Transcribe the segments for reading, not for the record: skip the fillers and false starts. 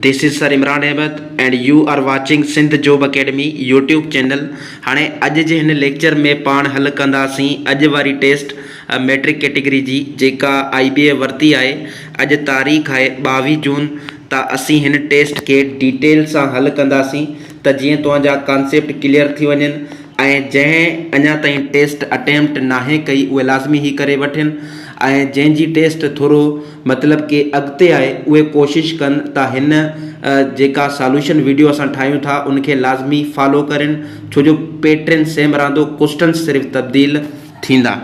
This is sir Imran Ahmed and you are watching Sindh job academy YouTube channel. हाँ अॼु जे हिन lecture में पाण हल कंदासीं अॼु वारी टेस्ट मैट्रिक कैटेगरी जी जेका IBA वरती आहे। अॼु तारीख़ आहे 22 जून। त असीं हिन टेस्ट के डिटेल सां हल कंदासीं त जीअं तव्हांजा कॉन्सेप्ट क्लियर थी वञनि ऐं जंहिं अञा ताईं टेस्ट अटैम्प्ट नाहे कई उहे लाज़मी ही करे वठनि ऐं जंहिंजी टेस्ट थोरो मतिलब कि अॻिते आहे उहे कोशिशि कनि त हिन जेका सॉल्यूशन वीडियो असां ठाहियूं था उनखे लाज़मी फॉलो कनि, छो जो पैटर्न सेम रहंदो, क्वेश्चन सिर्फ़ु तब्दील थींदा।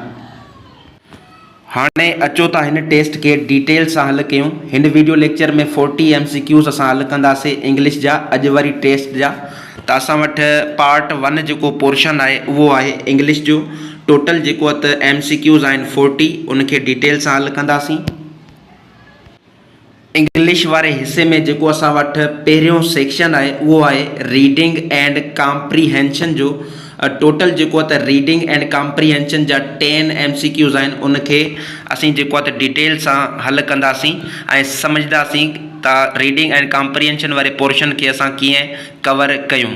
हाणे अचो था हिन टेस्ट के डिटेल सां हल कयूं। हिन वीडियो लेक्चर में 40 MCQs असां हल कंदासीं इंग्लिश जा अॼु वारी टेस्ट जा। त असां वटि पार्ट 1 जेको पोर्शन आहे उहो आहे इंग्लिश जो। टोटल जेको त MCQs आहिनि 40, उनखे डिटेल सां हल कंदासीं। इंग्लिश वारे हिस्से में जेको असां वटि पहिरियों सेक्शन आहे उहो आहे रीडिंग एंड कॉम्प्रीहेंशन जो। टोटल जेको त रीडिंग एंड कॉम्प्रीहेंशन जा 10 MCQs आहिनि, उनखे असीं जेको त डिटेल सां हल कंदासीं ऐं सम्झंदासीं त रीडिंग एंड कॉम्प्रीहेंशन वारे पोर्शन खे असां कीअं कवर कयूं।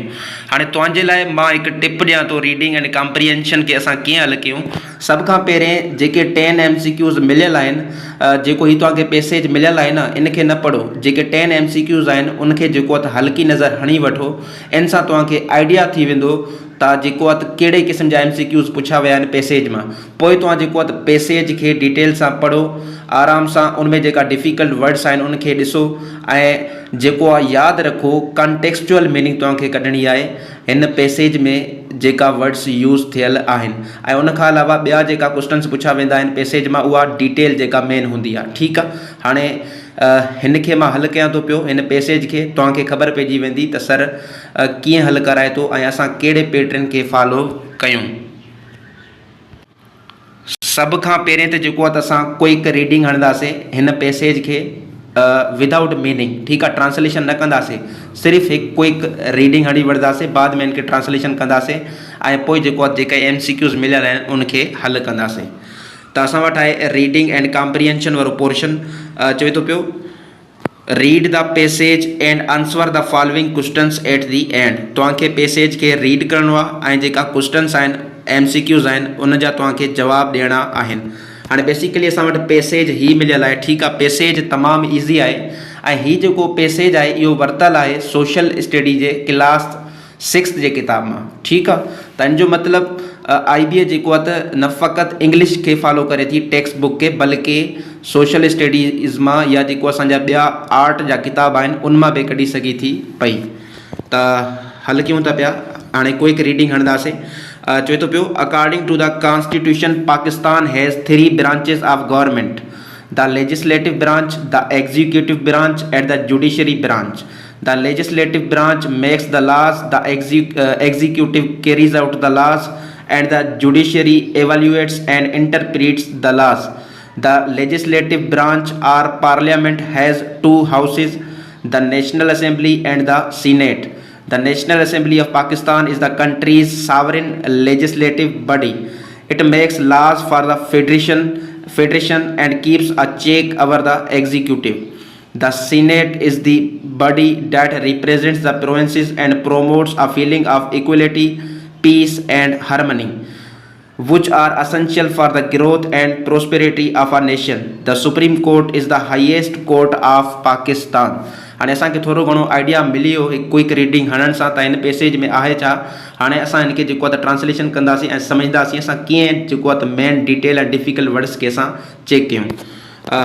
हाणे तव्हांजे लाइ मां हिकु टिप ॾियां थो रीडिंग एंड कॉम्प्रीहेंशन खे असां कीअं हल कयूं। सभ खां पहिरें जेके 10 MCQs मिलियल आहिनि, जेको ही तव्हांखे पैसेज मिलियल आहे न, इनखे न पढ़ो। जेके 10 MCQs आहिनि उनखे जेको त हल्की नज़र हणी वठो। इन सां तव्हांखे आइडिया थी वेंदो त जेको आहे कहिड़े क़िस्म जा MCQs पुछा विया आहिनि पैसेज मां। पोइ तव्हां जेको आहे पैसेज खे डिटेल सां पढ़ो, आराम सां उनमें जेका डिफ़िकल्ट वर्ड्स आहिनि उनखे ॾिसो ऐं जेको आहे यादि रखो कॉन्टेक्सचुअल मीनिंग तव्हांखे कढणी आहे हिन पैसेज में जेका वर्ड्स यूज़ थियल आहिनि। ऐं उनखां अलावा ॿिया जेका क्वेश्चन्स पुछा वेंदा आहिनि पैसेज मां उहा डिटेल जेका मेन हूंदी आहे। ठीकु आहे, हाणे हिन खे मां हल कयां थो पियो। हिन पैसेज खे तव्हांखे ख़बर पइजी वेंदी त सर कीअं हल कराए थो ऐं असां कहिड़े पैटर्न खे फॉलो कयूं। सभ खां पहिरें त जेको आहे त असां क्विक रीडिंग हणंदासीं हिन पैसेज खे विदाउट मीनिंग। ठीकु आहे, ट्रांसलेशन न कंदासीं, सिर्फ़ु हिकु क्विक रीडिंग हणी वठंदासीं, बाद में इनखे ट्रांसलेशन कंदासीं ऐं पोइ जेको आहे जेके MCQs मिलियल आहिनि उनखे हल कंदासीं। त असां वटि आहे रीडिंग एंड कॉम्प्रीहेंशन वारो पोर्शन। चवे थो पियो read the passage and answer the following questions at the end. तव्हांखे पैसेज खे रीड करिणो आहे ऐं जेका क्वेश्चन्स आहिनि MCQs आहिनि उन जा तव्हांखे जवाब ॾियणा आहिनि। हाणे बेसिकली असां वटि पैसेज ही मिलियल आहे। ठीकु आहे, पैसेज तमामु ईज़ी आहे ऐं हीउ जेको पैसेज आहे इहो वरितलु आहे सोशल स्टडी जे क्लास 6 जे किताब मां। ठीकु आहे, त इन जो मतिलबु IBA जेको आहे त न फ़क़ति इंग्लिश खे फॉलो करे थी टेक्स्ट बुक खे, बल्कि सोशल स्टडीज़ मां या जेको असांजा ॿिया आर्ट जा किताब आहिनि उन मां बि कढी सघे थी पई। त हल कयूं था पिया। हाणे क्विक रीडिंग हणंदासीं। चवे थो पियो according to the constitution Pakistan has 3 branches of government, the legislative branch, the executive branch and the judiciary branch. The legislative branch makes the laws, the executive carries out the laws, and the judiciary evaluates and interprets the laws. The legislative branch or parliament has 2 houses, the National Assembly and the Senate. The National Assembly of Pakistan is the country's sovereign legislative body. It makes laws for the federation and keeps a check over the executive. The Senate is the body that represents the provinces and promotes a feeling of equality, peace and harmony, which are essential for the growth and prosperity of a nation. The Supreme Court is the highest court of Pakistan. हाणे असांखे थोरो घणो idea मिली वियो हिकु quick reading हणण सां त हिन पैसेज में आहे छा। हाणे असां हिनखे जेको आहे त ट्रांसलेशन कंदासीं ऐं सम्झंदासीं असां कीअं जेको आहे त मेन डिटेल ऐं डिफ़िकल्ट वर्ड्स खे असां चेक कयूं।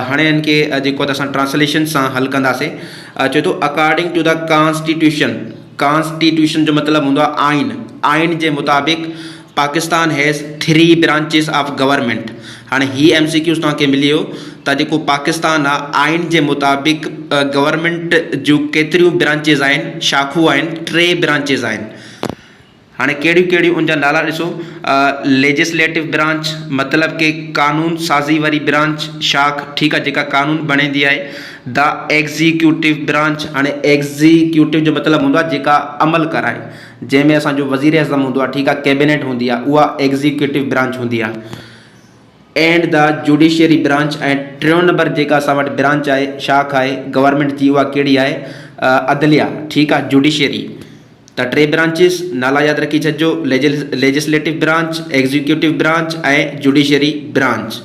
हाणे हिनखे जेको आहे त असां ट्रांसलेशन सां हल कंदासीं। चए थो according to the constitution. Constitution जो मतिलबु हूंदो आहे आइन। आइन जे मुताबिक़ Pakistan has 3 branches of government. हाणे ही MCQs तव्हांखे मिली वियो त जेको पाकिस्तान आहे आइन जे मुताबिक़ गवर्नमेंट जूं केतिरियूं ब्रांचिस आहिनि, शाखूं आहिनि, 3 branches आहिनि। हाणे कहिड़ियूं कहिड़ियूं उनजा नाला ॾिसो। लेजिस्लेटिव ब्रांच मतिलबु कि कानून साज़ी वारी ब्रांच शाख, ठीकु आहे, जेका कानून बणाईंदी आहे। The executive branch. हाणे एग्जीक्यूटिव जो मतिलबु हूंदो आहे जेका अमल कराए, जंहिंमें असांजो वज़ीर आज़म हूंदो आहे, ठीकु आहे, कैबिनेट हूंदी आहे, उहा एग्जीक्यूटिव ब्रांच हूंदी आहे। And the judiciary branch. ऐं 3 नंबर जेका असां वटि ब्रांच आहे, शाख आहे गवर्नमेंट जी, उहा कहिड़ी आहे? अदलिया, ठीक आहे, जुडिशियरी। त 3 ब्रांचिस नाला यादि रखी छॾिजो, लेजिस्लेटिव ब्रांच, एग्जीक्यूटिव ब्रांच ऐं जुडिशियरी ब्रांच।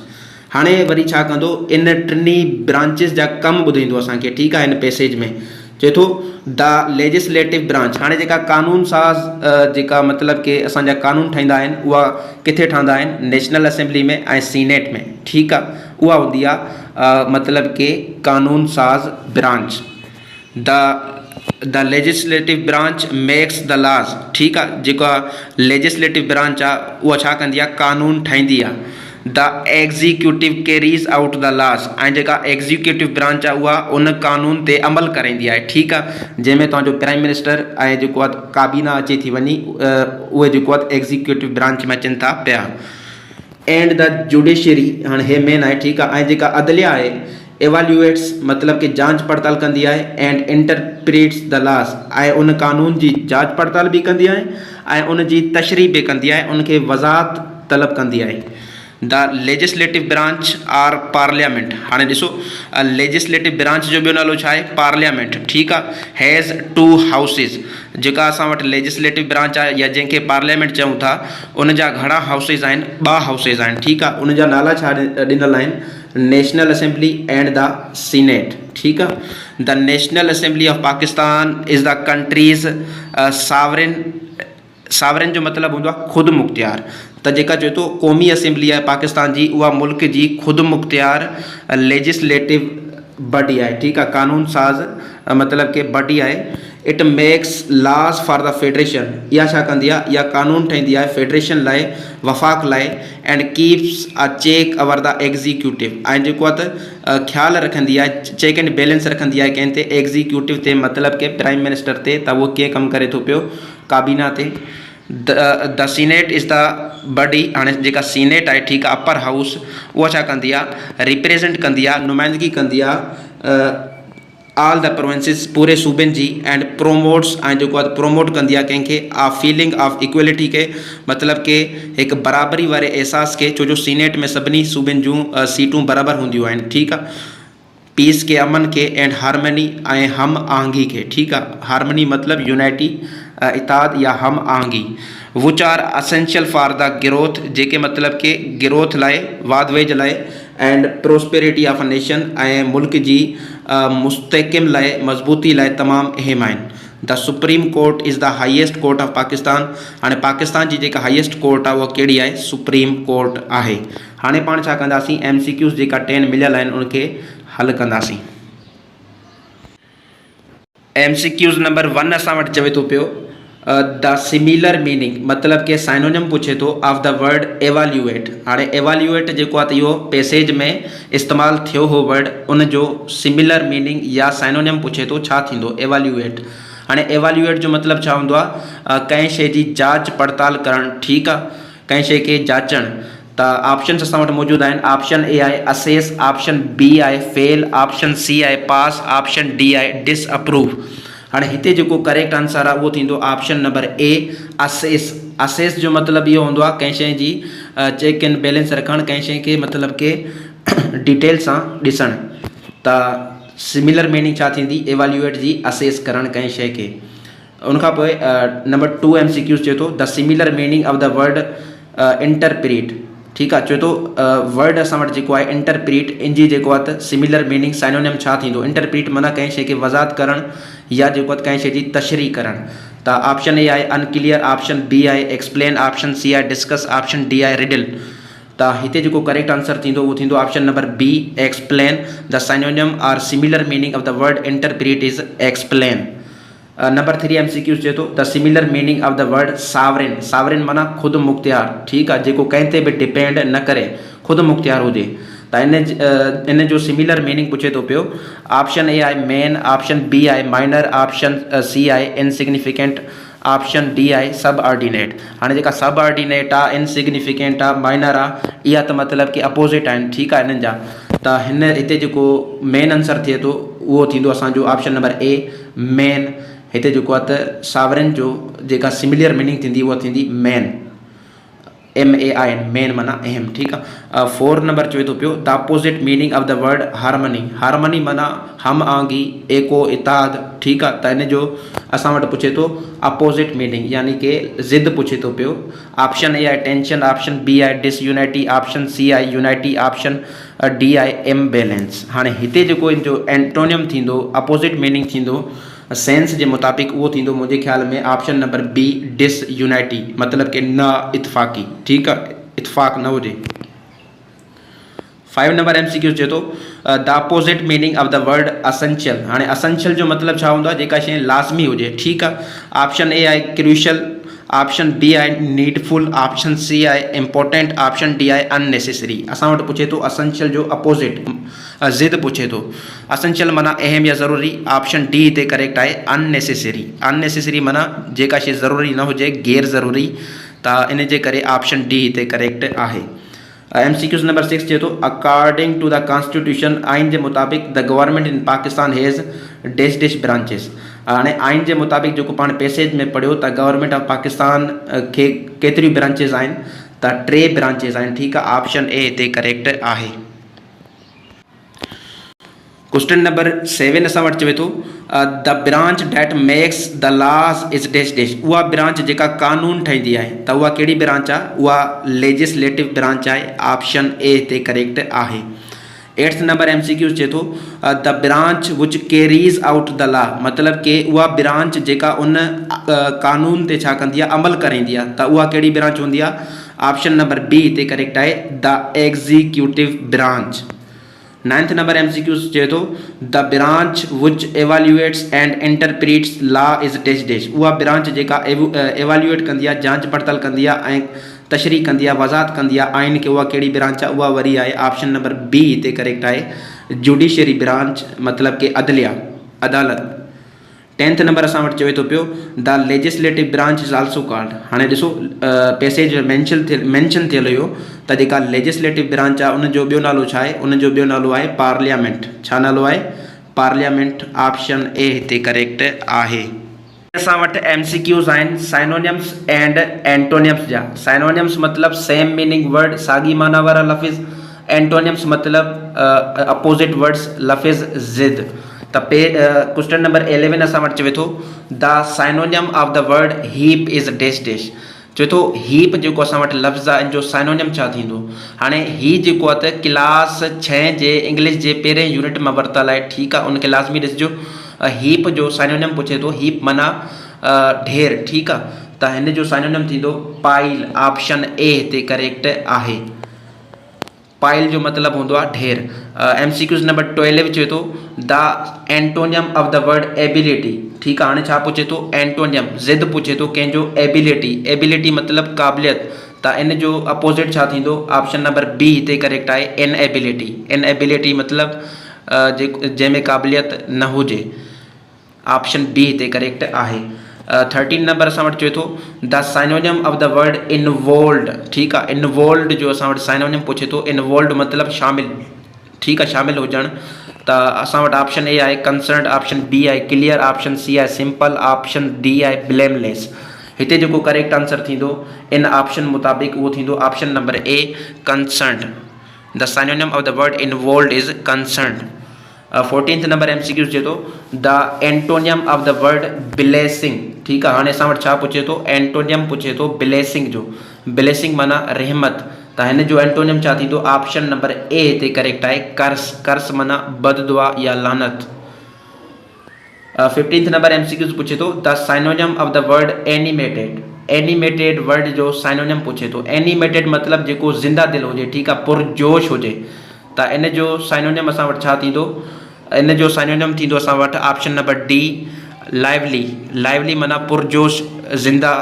हाणे वरी छा कंदो, इन टिनी ब्रांचिस जा कम ॿुधाईंदो असांखे, ठीकु आहे। हिन पैसेज में चए थो द लेजिस्लेटिव ब्रांच, हाणे जेका कानून साज़ जेका मतिलबु कि असांजा कानून ठाहींदा आहिनि उहा किथे ठहंदा आहिनि, नेशनल असेंबली में ऐं सीनेट में, ठीकु आहे। उहा हूंदी आहे मतिलबु कि कानून साज़ branch. The legislative branch makes the laws, ठीकु आहे। जेका लेजिस्लेटिव ब्रांच आहे उहा छा कंदी आहे, कानून ठाहींदी आहे। The executive carries out the laws, ऐं जेका एग्जीक्यूटिव ब्रांच आहे उहा उन कानून ते अमल कराईंदी आहे, ठीकु आहे। जंहिंमें तव्हांजो प्राइम मिनिस्टर ऐं जेको आहे काबीना अचे थी वञी, उहे जेको आहे एग्जीक्यूटिव ब्रांच में अचनि था पिया। एंड द जुडिशियरी, हाणे हे मेन आहे, ठीकु आहे। ऐं जेका अदलिया आहे एवाल्यूएट्स, मतिलबु कि जांच पड़ताल कंदी आहे, एंड इंटरप्रेट्स द लॉज, ऐं उन कानून जी जांच पड़ताल बि कंदी आहे ऐं उन जी तशरीह बि कंदी आहे, उनखे वज़ाहत तलब कंदी आहे। The legislative branch are parliament, हाणे ॾिसो लेजिस्लेटिव ब्रांच जो ॿियो नालो छा आहे, पार्लियामेंट, ठीकु आहे। हैज़ 2 हाउसिस, जेका असां वटि लेजिस्लेटिव ब्रांच आहे या जंहिंखे पार्लियामेंट चऊं था, उन जा घणा हाउसिस आहिनि, 2 हाउसिस आहिनि, ठीकु आहे। उन जा नाला छा ॾिनल आहिनि, national assembly and the senate, ठीकु आहे। The national assembly of Pakistan is the countries sovereign जो मतिलबु हूंदो आहे ख़ुदि मुख़्तियार। त जेका चए थो क़ौमी असेंबली आहे पाकिस्तान जी, उहा मुल्क जी ख़ुदि मुख़्तियार लेजिस्लेटिव बॉडी आहे, ठीकु आहे, कानून साज़ मतिलबु कि बॉडी आहे। It makes laws for the federation, इहा छा कंदी आहे, इहा कानून ठाहींदी आहे फेडरेशन लाइ, वफ़ाक़ लाइ। And keeps a check over the executive, ऐं जेको आहे त ख़्यालु रखंदी आहे, चेक एंड बैलेंस रखंदी आहे कंहिं ते, एग्जीक्यूटिव ते, मतिलबु कि प्राइम मिनिस्टर ते, त उहो कीअं कमु करे थो पियो, काबीना ते। The senate is the body, हाणे जेका सीनेट आहे, ठीकु आहे, अपर हाउस, उहा छा कंदी आहे, रिप्रेज़ेंट कंदी आहे, नुमाइंदगी कंदी आहे ऑल द प्रोविंसिस, पूरे सूबनि जी। एंड प्रोमोट्स, ऐं जेको आहे प्रोमोट कंदी आहे कंहिंखे, आ फीलिंग ऑफ इक्वलिटी खे, मतिलबु कि हिकु बराबरी वारे एहसास खे, छो जो सीनेट में सभिनी सूबनि जूं सीटूं बराबरि हूंदियूं आहिनि, ठीकु आहे। पीस के, अमन के, एंड हारमनी ऐं हम आहंगी खे, ठीकु आहे। हारमनी मतिलबु यूनाइटी, इताद या हम आहंगी। Which are essential for the growth, जेके मतिलबु कि ग्रोथ लाइ, वाध वेज लाइ, and prosperity of a nation, ऐं मुल्क जी मुस्तहकिम लाइ, मज़बूती लाइ तमामु अहम आहिनि। The supreme court is the highest court of Pakistan, हाणे पाकिस्तान जी जेका हाईएस्ट कोर्ट आहे उहा कहिड़ी आहे, सुप्रीम कोर्ट आहे। हाणे पाण छा कंदासीं, MCQs जेका 10 मिलियल आहिनि उनखे हल कंदासीं। MCQs नंबर 1 असां वटि चवे थो पियो द सिमिलर मीनिंग, मतिलबु कि साइनोनिम पुछे थो ऑफ द वर्ड एवाल्यूएट। हाणे एवाल्यूएट जेको आहे त इहो पैसेज में इस्तेमालु थियो हो वर्ड, उन जो सिमिलर मीनिंग या साइनोनिम पुछे थो, छा थींदो एवाल्यूएट। हाणे एवाल्यूएट जो मतिलबु छा हूंदो आहे, कंहिं शइ जी जांच पड़ताल करणु, ठीकु आहे, कंहिं शइ खे जांचणु। त ऑप्शन्स असां वटि मौजूदु आहिनि। ऑप्शन ए आहे असेस, ऑप्शन बी आहे फेल, ऑप्शन सी आहे पास, ऑप्शन डी आहे डिसअप्रूव। हाणे हिते जेको करेक्ट आंसर आहे उहो थींदो ऑप्शन नंबर ए, असेस। असेस जो मतिलबु इहो हूंदो आहे कंहिं शइ जी चेक एंड बैलेंस रखणु, कंहिं शइ खे मतिलबु कि डिटेल सां ॾिसणु। त सिमिलर मीनिंग छा थींदी एवाल्यूएट जी, असेस करणु कंहिं शइ खे। उनखां पोइ नंबर 2 MCQs चए थो the similar meaning of the word interpret, ठीकु आहे। चए थो वर्ड असां वटि जेको आहे इंटरप्रीट, इन जी जेको आहे त सिमिलर मीनिंग साइनोनिम छा थींदो। इंटरप्रीट माना कंहिं शइ खे वज़ाहत करणु या जेको आहे कंहिं शइ जी तशरीह करणु। त ऑप्शन ए आहे अनक्लियर, ऑप्शन बी आहे एक्सप्लेन, ऑप्शन सी आहे डिस्कस, ऑप्शन डी आहे रिडल। त हिते जेको करेक्ट आंसर थींदो उहो थींदो option number B, explain. The synonym are similar meaning of the word interpret is explain. Number 3 MCQs चए थो the similar meaning of the word sovereign. Sovereign माना ख़ुदि मुख़्तियार, ठीकु आहे, जेको कंहिं ते बि डिपेंड न करे, ख़ुदि मुख़्तियार हुजे। त इन जो सिमिलर मीनिंग पुछे थो पियो। ऑप्शन ए आहे मेन, ऑप्शन बी आहे माइनर, ऑप्शन सी आहे इनसिग्निफिकेंट, ऑप्शन डी आहे सब ऑर्डिनेट। हाणे जेका सब ऑर्डिनेट आहे, इनसिग्निफिकेंट आहे, माइनर आहे, इहा त मतिलबु कि अपोज़िट आहिनि, ठीकु आहे, इन्हनि जा। त हिते जेको मेन आंसर थिए थो उहो थींदो असांजो ऑप्शन नंबर ए, मेन। हिते जेको आहे त सावरेन जो जेका सिमिलर मीनिंग थींदी उहा थींदी मेन, MAIN, मेन माना अहम, ठीकु आहे। 4 नंबर चवे थो पियो the opposite meaning of the word harmony. Harmony माना हम आंगी एको इताद, ठीक आहे। त इन जो असां वटि पुछे थो अपोज़िट मीनिंग यानी कि ज़िद पुछे थो पियो। ऑप्शन ए आहे टेंशन, ऑप्शन बी आहे डिसयूनिटी, ऑप्शन सी आहे यूनिटी, ऑप्शन डी आहे इम्बैलेंस। हाणे हिते जेको इन जो एंटोनियम थींदो, अपोज़िट मीनिंग थींदो सेंस जे मुताबिक़, उहो थींदो मुंहिंजे ख्याल में ऑप्शन नंबर बी डिसयूनिटी, मतिलब कि न इतफ़ाक़ी, ठीकु आहे, इतफ़ाक़ न हुजे। 5 नंबर MCQ चए थो the opposite meaning of the word essential. हाणे असेंशियल जो मतिलबु छा हूंदो आहे, जेका शइ लाज़मी हुजे, ठीकु आहे। ऑप्शन ए आहे क्रूशल, ऑप्शन बी आहे नीडफुल, ऑप्शन सी आहे इम्पोर्टेंट, ऑप्शन डी आहे अननेसेसरी। असां वटि पुछे थो असेंशियल जो अपोज़िट, ज़िद पुछे थो। असेंशियल माना अहम या ज़रूरी, ऑप्शन डी हिते करेक्ट आहे अननेसेसरी। अननेसेसरी माना जेका शइ ज़रूरी न हुजे, गैर ज़रूरी, त इन जे करे ऑप्शन डी हिते करेक्ट आहे। MCQ नंबर 6 चए थो अकॉर्डिंग टू द कॉन्स्टिट्यूशन, आइन जे मुताबिक़ the government in Pakistan has dash dash branches. हाणे आइन जे मुताबिक़ जेको पाण पैसेज में पढ़ियो त गवर्नमेंट ऑफ पाकिस्तान खे केतिरियूं ब्रांचेस आहिनि, त 3 ब्रांचेस आहिनि, ठीकु आहे। ऑप्शन ए हिते करेक्ट आहे। क्वेश्चन नंबर 7 असां वटि चवे थो the branch that makes the laws is dash dash. उहा ब्रांच जेका कानून ठाहींदी आहे, त उहा कहिड़ी ब्रांच आहे, उहा लेजिस्लेटिव ब्रांच आहे। ऑप्शन ए हिते करेक्ट आहे। 8 नंबर MCQ चए थो द ब्रांच विच कैरीज़ आउट द लॉ, मतिलब कि उहा ब्रांच जेका उन कानून ते छा कंदी आहे, अमल कराईंदी आहे, त उहा कहिड़ी ब्रांच हूंदी आहे। ऑप्शन नंबर बी हिते करेक्ट आहे the executive branch. 9th number MCQ चए थो the branch which evaluates and interprets law is dash dash. उहा ब्रांच जेका एवेल्युएट कंदी आहे, जांच पड़ताल कंदी आहे ऐं तशरीह कंदी आहे, वज़ाहत कंदी आहे आइन खे, उहा कहिड़ी ब्रांच आहे, उहा वरी आहे ऑप्शन नंबर बी हिते करेक्ट आहे जुडिशरी ब्रांच, मतिलब कि अदलिया, अदालत। 10th नंबर असां वटि चवे थो पियो the legislative branch is also called. हाणे ॾिसो पैसेज मैंशन थियल हुयो त जेका लेजिस्लेटिव ब्रांच आहे उनजो ॿियो नालो छा आहे, उनजो ॿियो नालो आहे पार्लियामेंट। छा नालो आहे, पार्लियामेंट। ऑप्शन ए हिते करेक्ट आहे। असां वटि MCQs आहिनि साइनोनिम्स एंड एंटोनिम्स जा। साइनोनिम्स मतिलबु सेम मीनिंग वर्ड, साॻी माना वारा लफ़्ज़। एंटोनिम्स मतिलबु अपोज़िट वर्ड्स, लफ़्ज़ ज़िद। त क्वेश्चन नंबर 11 असां वटि चवे थो the synonym of the word heap is dash dash. चवे थो हीप जेको असां वटि लफ़्ज़ आहे, इन जो साइनोनिम छा थींदो। हाणे ही जेको आहे त क्लास 6 जे इंग्लिश जे पहिरें यूनिट में वरितल आहे, ठीकु आहे, उनखे लाज़मी ॾिसिजो। हीप जो साइनोनिम पुछे थो, हीप माना ढेर, ठीकु आहे, त हिन जो साइनोनिम थींदो पाइल। ऑप्शन ए हिते करेक्ट आहे। पाइल जो मतिलबु हूंदो आहे ढेर। MCQ नंबर 12 चवे थो the antonym of the word ability. ठीकु आहे, हाणे छा पुछे थो, एंटोनियम, ज़िद पुछे थो कंहिंजो एबिलिटी। एबिलिटी मतिलबु क़ाबिलियत, त इन जो अपोज़िट छा थींदो। ऑप्शन नंबर बी हिते करेक्ट आहे इनएबिलिटी। इनएबिलिटी मतिलबु जंहिंमें क़ाबिलियत न हुजे। ऑप्शन बी हिते करेक्ट आहे। 13 नंबर असां वटि चवे थो the synonym of the word involved. ठीकु आहे, इनवॉल्वड जो असां वटि साइनोनिम पुछे थो। इनवॉल्वड मतिलबु शामिल, ठीकु आहे, शामिल हुजणु। त असां वटि ऑप्शन ए आहे कंसर्न, ऑप्शन बी आहे क्लियर, ऑप्शन सी आहे सिंपल, ऑप्शन डी आहे ब्लेमलेस। हिते जेको करेक्ट आंसर थींदो इन ऑप्शन मुताबिक़ उहो थींदो option number A concern. The synonym of the word involved is concern. 14th number MCQ चए थो the antonym of the word blessing. ठीकु आहे, हाणे असां वटि छा पुछे थो, एंटोनियम पुछे थो ब्लेसिंग जो। ब्लेसिंग माना रहमत, त हिन जो एंटोनियम छा थींदो। ऑप्शन नंबर ए हिते करेक्ट आहे कर्स। कर्स माना बददुआ या लानत। 15th नंबर MCQ पुछे थो the synonym of the word animated. Animated word जो साइनोनिम पुछे थो। एनिमेटेड मतिलबु जेको ज़िंदा दिलि हुजे, ठीकु आहे, पुरजोश हुजे, त इन जो साइनोनिम असां वटि छा थींदो। इन जो साइनोनिम थींदो असां वटि option number D lively. Lively माना पुरजोश, ज़िंदा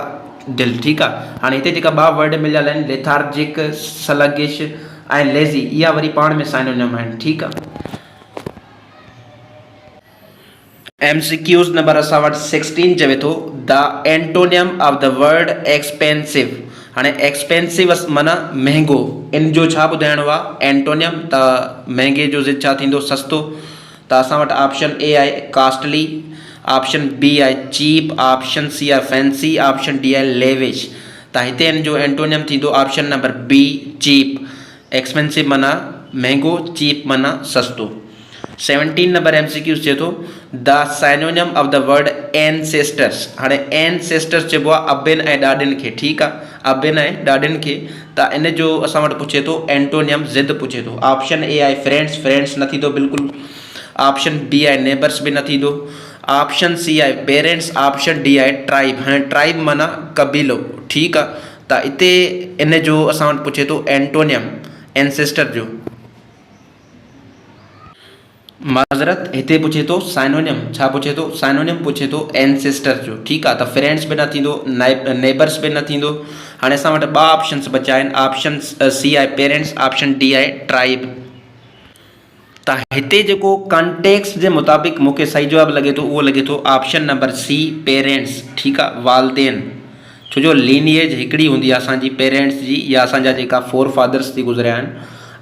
दिलि, ठीकु आहे। हाणे हिते जेका 2 वर्ड मिलियल आहिनि लेथार्जिक, स्लगिश ऐं लेज़ी, इहा वरी पाण में साइनोनिम आहिनि, ठीकु आहे। MCQ नंबर असां वटि 16 चवे थो the antonym of the word expensive. हाणे एक्सपेंसिव माना महांगो, इन जो छा ॿुधाइणो आहे एंटोनियम। त महांगे जो ज़िद छा थींदो, सस्तो। त असां वटि ऑप्शन ए आहे कॉस्टली, ऑप्शन बी आहे चीप, ऑप्शन सी आहे फैंसी, ऑप्शन डी आहे लेविश। त हिते इन जो एंटोनियम थींदो option number B cheap. Expensive माना महांगो, चीप माना सस्तो। 17 नंबर MCQ चए थो the synonym of the word ancestors. हाणे एनसेस्टर्स चइबो आहे अबेन ऐं ॾाॾिन खे, ठीकु आहे, अबेन ऐं ॾाॾिन खे। त इन जो असां वटि पुछे थो एंटोनियम ज़िद पुछे थो। ऑप्शन ए आहे फ्रेंड्स, फ्रेंड्स न थींदो बिल्कुलु। ऑप्शन बी आहे नेबर्स, बि न थींदो। ऑप्शन सी आहे पेरेंट्स। ऑप्शन डी आहे ट्राइब। हाणे ट्राइब माना कबीलो, ठीकु आहे। त हिते इन जो असां वटि पुछे थो एंटोनियम एंसेस्टर जो। माज़रत, हिते पुछे थो साइनोनियम। छा पुछे थो? साइनोनियम पुछे थो एंसेस्टर जो, ठीकु आहे। त फ्रेंड्स बि न थींदो, नेबर्स बि न थींदो। हाणे असां वटि ॿ ऑप्शन्स बचा आहिनि। ऑप्शन सी आहे पेरेंट्स, ऑप्शन डी आहे ट्राइब। त हिते जेको कॉन्टेक्स्ट जे मुताबिक़ मूंखे सही जवाबु लॻे थो उहो लॻे थो ऑप्शन नंबर सी पेरेंट्स, ठीकु आहे, वालदेन। छो जो लीनिएज हिकिड़ी हूंदी आहे असांजी पेरेंट्स जी या असांजा जेका फोर फादर्स थी गुज़रिया आहिनि।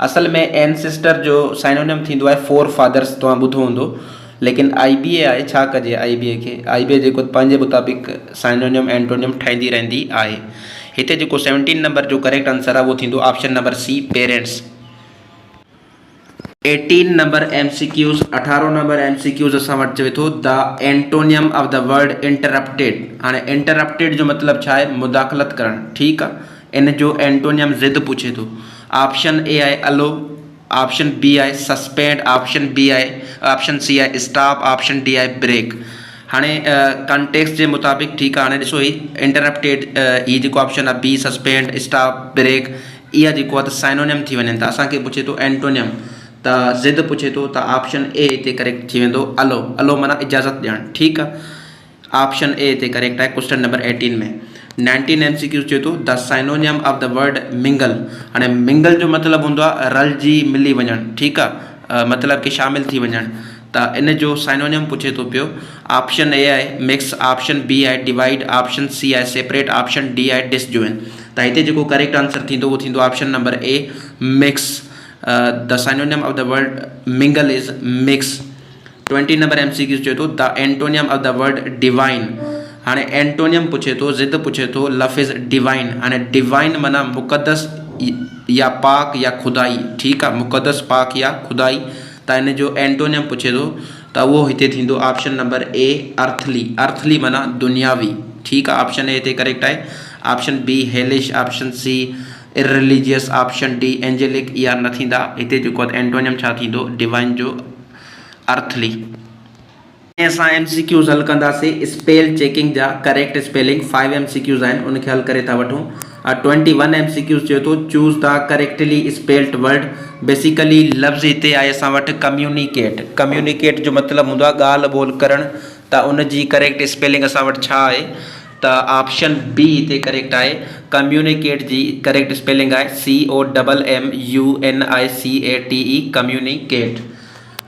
असल में एनसेस्टर जो साइनोनिम थींदो आहे फोर फादर्स, तव्हां ॿुधो हूंदो। लेकिन IBA आहे, छा कजे IBA खे, IBA जेको पंहिंजे मुताबिक़ साइनोनिम एंटोनियम ठाहींदी रहंदी आहे। हिते जेको 17 नंबर जो करेक्ट आंसर आहे उहो थींदो option number C parents. 18 number MCQs, 18 number MCQs असां वटि चवे थो the antonym of the word interrupted. हाणे इंटरप्टेड जो मतिलबु छा आहे? मुदाख़लत करणु, ठीकु आहे। इन जो एंटोनियम ज़िद पुछे थो। ऑप्शन ए आहे अलो, ऑप्शन बी आहे सस्पेंड, ऑप्शन सी आहे स्टॉप, ऑप्शन डी आहे ब्रेक। हाणे कॉन्टेक्स्ट जे मुताबिक़, ठीकु आहे। हाणे ॾिसो ही इंटरप्टेड, ही जेको ऑप्शन आहे बी सस्पेंड स्टॉप ब्रेक, इहा जेको आहे त साइनोनिम थी वञनि। त असांखे पुछे थो एंटोनियम, त ज़िद पुछे थो, त ऑप्शन ए हिते करेक्ट थी वेंदो अलो। अलो माना इजाज़त ॾियणु, ठीकु आहे। ऑप्शन ए हिते करेक्ट आहे क्वेश्चन नंबर 18 में। 19 MCQ चए थो the synonym of the word mingle. हाणे मिंगल जो मतिलबु हूंदो आहे रलिजी मिली वञणु, ठीकु आहे, मतिलबु कि शामिल थी वञणु। त इन जो साइनोनियम पुछे थो पियो। ऑप्शन ए आहे मिक्स, ऑप्शन बी आहे डिवाइड, ऑप्शन सी आहे सेपरेट, ऑप्शन डी आहे डिसजॉइन। त हिते जेको करेक्ट आंसर थींदो उहो थींदो option number A mix. The synonym of the word mingle is mix. 20 number MCQ चए थो the antonym of the word divine. हाणे एंटोनियम पुछे थो, ज़िद पुछे थो लफ़्ज़ डिवाइन। हाणे डिवाइन माना मुक़दस या पाक या खुदाई, ठीकु आहे, मुक़दस पाक या खुदाई। त इन जो एंटोनियम पुछे थो त उहो हिते थींदो option number A earthly. Earthly माना दुनियावी, ठीकु आहे। ऑप्शन ए हिते करेक्ट आहे। Option B hellish, option C irreligious, option D angelic, इहा न थींदा। हिते जेको आहे एंटोनियम छा थींदो? डिवाइन जो अर्थली। असां MCQs हल कंदासीं स्पेल चेकिंग जा। करेक्ट स्पेलिंग 5 MCQs आहिनि, उनखे हल करे था वठूं। 21 MCQs चए थो choose the correctly spelled word. Basically लफ़्ज़ हिते आहे असां वटि कम्युनिकेट। कम्युनिकेट जो मतिलबु हूंदो आहे ॻाल्हि ॿोल करणु। त उनजी करेक्ट स्पेलिंग असां वटि छा आहे? त ऑप्शन बी हिते करेक्ट आहे। कम्युनिकेट जी करेक्ट स्पेलिंग आहे COMMUNICATE, कम्युनिकेट।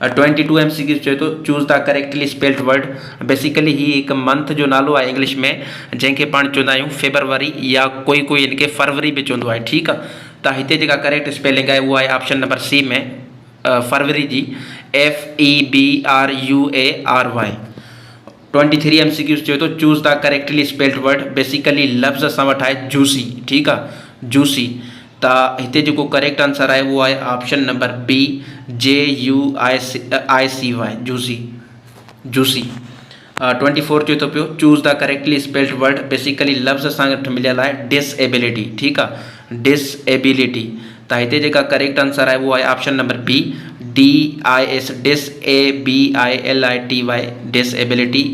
22 MCQ चए थो choose the correctly spelled word. Basically ही हिकु मंथ जो नालो आहे इंग्लिश में, जंहिंखे पाण चवंदा आहियूं फेबरवरी, या कोई हिनखे फरवरी बि चवंदो आहे, ठीकु आहे। त हिते जेका करेक्ट स्पेलिंग आहे उहा आहे ऑप्शन नंबर सी में फरवरी जी FEBRUARY। 23 MCQ चए थो choose the correctly spelled word. Basically लफ़्ज़ असां वटि आहे जूसी, ठीकु आहे, जूसी। त हिते जेको करेक्ट आंसर आहे उहो आहे option number B JUICY, juicy, juicy. 24 चए थो पियो choose the correctly spelled word. Basically लफ़्ज़ असां वटि मिलियल आहे डिसएबिलिटी, ठीकु आहे, डिसएबिलिटी। त हिते जेका करेक्ट आंसर आहे उहो आहे option number B DIS, DISABILITY, disability.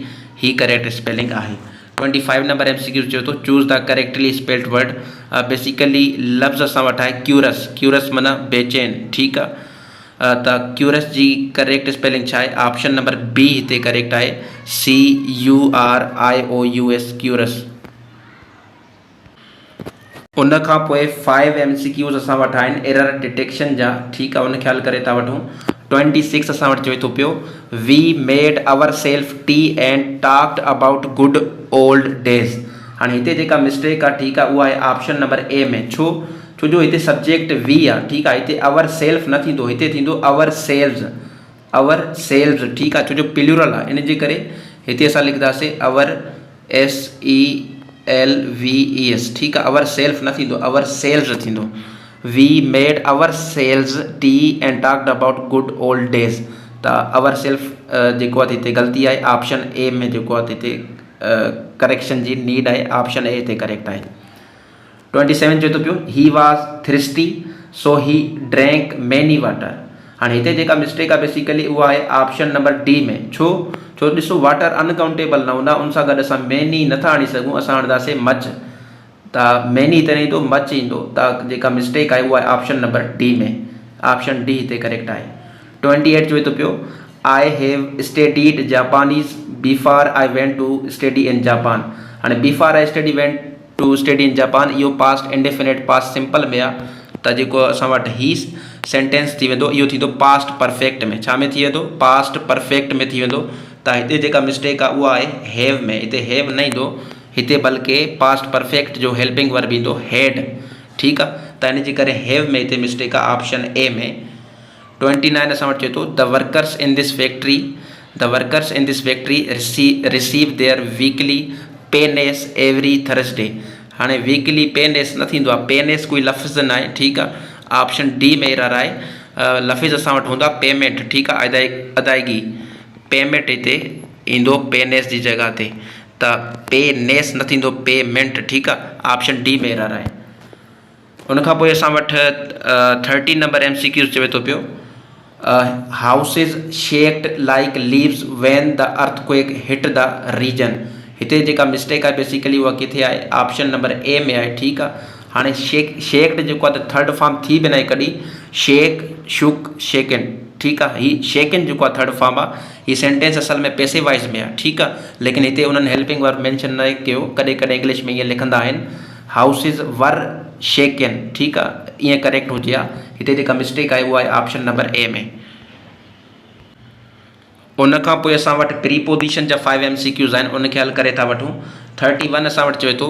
ही करेक्ट स्पेलिंग आहे। 25 नंबर MCQ चए थो choose the correctly spelled word. Basically लफ़्ज़ असां वटि आहे क्यूरस। क्यूरस माना बेचैन, ठीकु आहे। त क्यूरस जी करेक्ट स्पेलिंग छा आहे? ऑप्शन नंबर बी हिते करेक्ट आहे CURIOUS, क्यूरस। उन खां पोइ 5 MCQs असां वटि आहिनि एरर डिटेक्शन जा, ठीकु आहे, उनखे हल करे था वठूं। 26 असां वटि चए थो पियो we made ourself tea and talked about good old days. हाणे हिते जेका मिस्टेक आहे, ठीकु आहे, उहा आहे ऑप्शन नंबर ए में। छो जो हिते सब्जेक्ट वी आहे, ठीकु आहे, हिते अवर सेल्फ न थींदो, हिते थींदो अवर सेल्व्स, अवर सेल्व्स, ठीकु आहे, छो जो प्लूरल आहे, इन जे करे हिते असां लिखंदासीं अवर SELVES, ठीकु आहे। अवर सेल्फ न थींदो, अवर सेल्व्स थींदो। We made ourselves tea and talked about good old days. त त अवर सेल्फ जेको आहे हिते ग़लती आहे, ऑप्शन ए में जेको आहे हिते करेक्शन जी नीड आहे, ऑप्शन ए हिते करेक्ट आहे। 27 चए थो पियो he was थ्रिस्टी so he drank many water. हाँ हिते जेका मिस्टेक आहे बेसिकली उहा आहे ऑप्शन नंबर डी में। छो ॾिसो वाटर अनकाउंटेबल न हूंदा, उन सां गॾु असां मैनी नथा आणे सघूं, असां आणंदासीं मच, त मैनी हिते न ईंदो, मच ईंदो, त जेका मिस्टेक आहे उहा आहे ऑप्शन नंबर डी में, ऑप्शन डी हिते करेक्ट आहे। 28 चए थो पियो I have studied Japanese before I went to study in Japan. हाणे before I went to study in Japan इहो पास्ट इंडेफिनिट पास्ट सिंपल में आहे, त जेको असां वटि ही सेंटेंस थी वेंदो इहो थींदो पास्ट परफेक्ट में। छा में थी वेंदो? पास्ट परफेक्ट में थी वेंदो। त हिते जेका मिस्टेक आहे उहा आहे हैव में, हिते हैव न ईंदो, हिते बल्कि पास्ट परफेक्ट जो हेल्पिंग वर्ब ईंदो हैड। ठीकु आहे, त इन जे करे हैव में हिते मिस्टेक आहे ऑप्शन ए में। 29 असां वटि चए थो the workers in this factory receive their weekly pennies every Thursday. हाणे वीकली पेनेस न थींदो आहे, पेनेस कोई लफ़्ज़ न आहे। ठीकु आहे, ऑप्शन डी में एरर आहे, लफ़्ज़ असां वटि हूंदा पेमेंट। ठीकु आहे, अदायगी पेमेंट हिते ईंदो पेनेस जी जॻह ते, त पेनेस न थींदो पेमेंट। ठीकु आहे, ऑप्शन डी में एरर आहे। उनखां पोइ असां वटि 13 नंबर MCQ चवे थो पियो houses shaked like leaves when the earthquake hit the region. हिते जेका मिस्टेक आहे बेसिकली उहा किथे आहे? ऑप्शन नंबर ए में आहे। ठीकु आहे, हाणे शेक्ड जेको आहे त थर्ड फॉर्म थी बि न आहे कॾहिं, शेक शुक शेकन। ठीकु आहे, ही शेकन जेको आहे थर्ड फॉर्म आहे, ही सेंटेंस असल में पैसिव वाइज में आहे। ठीकु आहे, लेकिन हिते उन्हनि हेल्पिंग वर्ब मेंशन न कयो, कॾहिं कॾहिं इंग्लिश में ईअं लिखंदा आहिनि हाउसिस वर शेकन। ठीकु आहे, ईअं करेक्ट हुजे हा। हिते जेका मिस्टेक आहे उहा आहे ऑप्शन नंबर ए में। उनखां पोइ असां वटि प्रीपोजिशन जा 5 MCQs आहिनि, उनखे हल करे था वठूं। 31 असां वटि चवे थो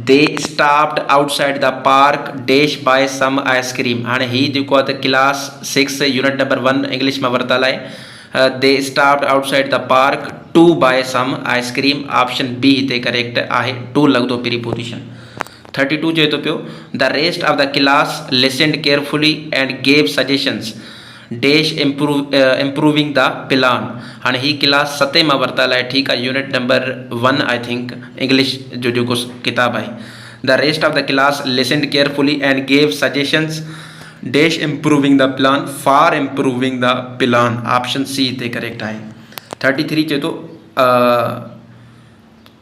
they stopped outside the park dash buy some ice cream. हाणे हीउ जेको आहे त क्लास 6 यूनिट नंबर 1 इंग्लिश में वरितल आहे। They stopped outside the park to buy some ice cream, option B हिते करेक्ट आहे, टू लॻंदो प्रीपोजिशन। 32 चए थो पियो the rest of the class listened carefully and gave suggestions dash improving the plan. हाणे ही क्लास 7 मां वरितल आहे। ठीकु आहे, unit number 1 I think English जो जेको किताब आहे। The rest of the class listened carefully and gave suggestions dash improving the plan for improving the plan, option C हिते करेक्ट आहे। 33 चए थो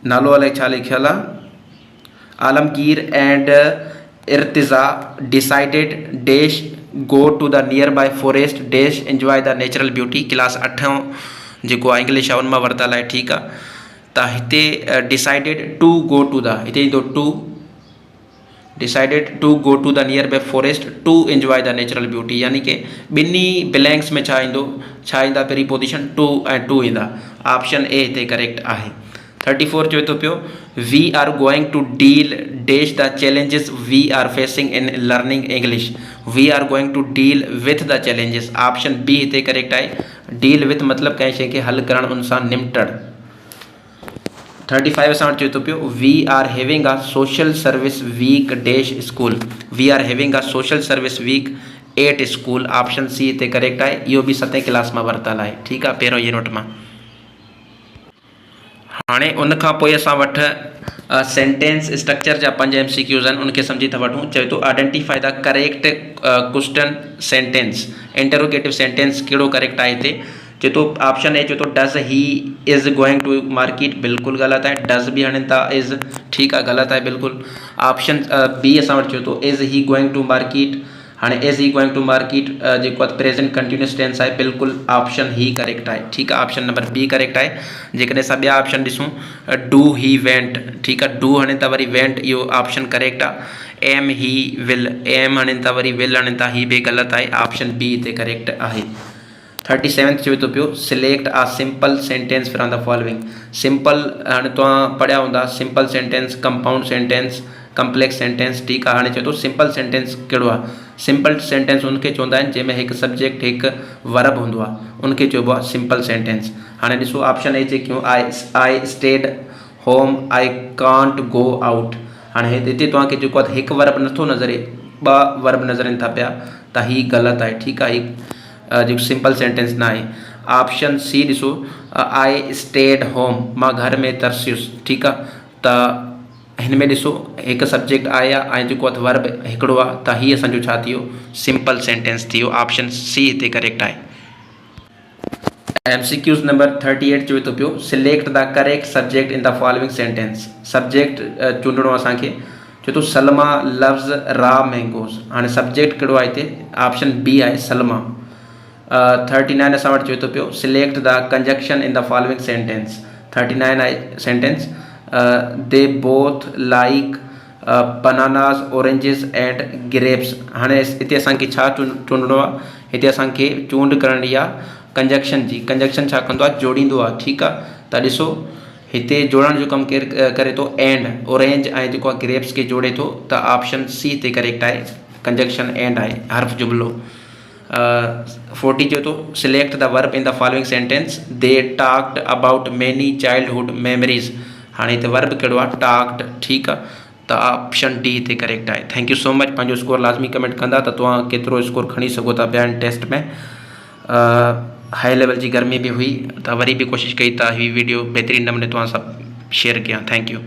नालो अलाए छा लिखियल आहे, Alamgir and Irtiza decided dash go to the nearby forest dash enjoy the natural beauty. Class 8 जेको आहे इंग्लिश आहे उन मां वरितल आहे। ठीकु आहे, त हिते decided to go to the, हिते ईंदो to, decided to go to the nearby forest to enjoy the natural beauty, यानी कि ॿिन्ही ब्लैंक्स में छा ईंदो, छा ईंदा प्रीपोजिशन टू ऐं टू ईंदा, ऑप्शन ए हिते करेक्ट आहे। 34 चवे थो पियो we are going to deal dash the challenges we are facing in learning English. We are going to deal with the challenges, option B हिते करेक्ट आहे। Deal with मतिलबु कंहिं शइ खे हल करणु, उन सां निमटणु। 35 असां वटि चए थो पियो we are having a social service week dash school. We are having a social service week at school, option C हिते करेक्ट आहे। इहो बि 7 क्लास मां वरितल आहे। ठीकु आहे, पहिरों यूनिट मां। हाणे उनखां पोइ असां वटि सेंटेंस स्ट्रक्चर जा 5 MCQs आहिनि, उनखे सम्झी था वठूं। चए थो identify the correct question sentence, interrogative sentence कहिड़ो करेक्ट आहे हिते। चए थो ऑप्शन ए चए थो does he is going to market, बिल्कुलु ग़लति आहे। डज़ बि हणनि था, इज़ ठीकु आहे ग़लति आहे बिल्कुलु। ऑप्शन बी असां वटि चए थो is he going to market. हाणे is he going to market जेको आहे प्रेजेंट कंटिन्यूस टेंस आहे, बिल्कुलु ऑप्शन ही करेक्ट आहे। ठीकु आहे, ऑप्शन नंबर बी करेक्ट आहे। जेकॾहिं असां ॿिया ऑप्शन ॾिसूं डू ही वेंट, ठीकु आहे, डू हणे था वरी वेंट, इहो ऑप्शन करेक्ट आहे। एम ही विल, एम हणे था वरी विल हणे था, ही बि ग़लति आहे, ऑप्शन बी हिते करेक्ट आहे। 37 चवे थो पियो सिलेक्ट आ simple sentence from the following. Simple हाणे तव्हां पढ़िया हूंदा, simple sentence, compound sentence, complex sentence. ठीकु आहे, हाणे चए थो सिंपल सेंटेंस कहिड़ो आहे। सिंपल सेंटेंस उनखे चवंदा आहिनि जंहिंमें हिकु सब्जेक्ट हिकु वर्ब हूंदो आहे, उनखे चइबो आहे सिंपल सेंटेंस। हाणे ॾिसो ऑप्शन ए जेकियूं I stayed home, I can't go out. हाणे हिते तव्हांखे जेको आहे हिकु वर्ब नथो नज़रे, 2 वर्ब नज़रनि था पिया, त हीअ ग़लति आहे। ठीकु आहे, जेको सिंपल सेंटेंस न आहे। ऑप्शन सी ॾिसो, आई स्टेड होम, मां घर में तरसियुसि, ठीकु आहे। त हिन में ॾिसो हिकु सब्जेक्ट आहे ऐं जेको आहे वर्ब हिकिड़ो आहे, त हीअ असांजो छा थी वियो, सिंपल सेंटेंस थी वियो। ऑप्शन सी हिते करेक्ट आहे। MCQs नंबर 38 चवे थो पियो, select the correct subject in the following sentence. Subject चूंडणो असांखे, चवे थो सलमा लव्स रॉ मैंगोस। हाणे सब्जेक्ट कहिड़ो आहे हिते, ऑप्शन बी आहे सलमा। 39 असां वटि चवे थो पियो, सिलेक्ट द कंजक्शन इन द फॉलोइंग सेंटेंस। 39 आहे sentence, they both like bananas oranges and grapes. हाणे हिते असांखे छा चूंडणो आहे, हिते असांखे चूंड करणी आहे कंजक्शन जी। कंजक्शन छा कंदो आहे, जोड़ींदो आहे, ठीकु आहे। त ॾिसो हिते जोड़ण जो कमु केरु करे थो, एंड, ऑरेंज ऐं जेको आहे ग्रेप्स खे जोड़े थो। त ऑप्शन सी हिते करेक्ट आहे, कंजक्शन एंड आहे, हर्फ़ जुमिलो। 40 चवे थो, select the verb in the following sentence, they talked about many childhood memories. हाणे हिते वर्ब कहिड़ो आहे, टॉक्ड, ठीकु आहे। त ऑप्शन डी हिते करेक्ट आहे। Thank you so much. पंहिंजो स्कोर लाज़मी कमेंट कंदा त तव्हां केतिरो स्कोर खणी सघो था ॿियनि टेस्ट में। हाई लेवल जी गर्मी भी हुई, तो वरी भी कोशिश कई था वीडियो बेहतरीन नमूने तव्हां सां शेयर कयां। Thank U.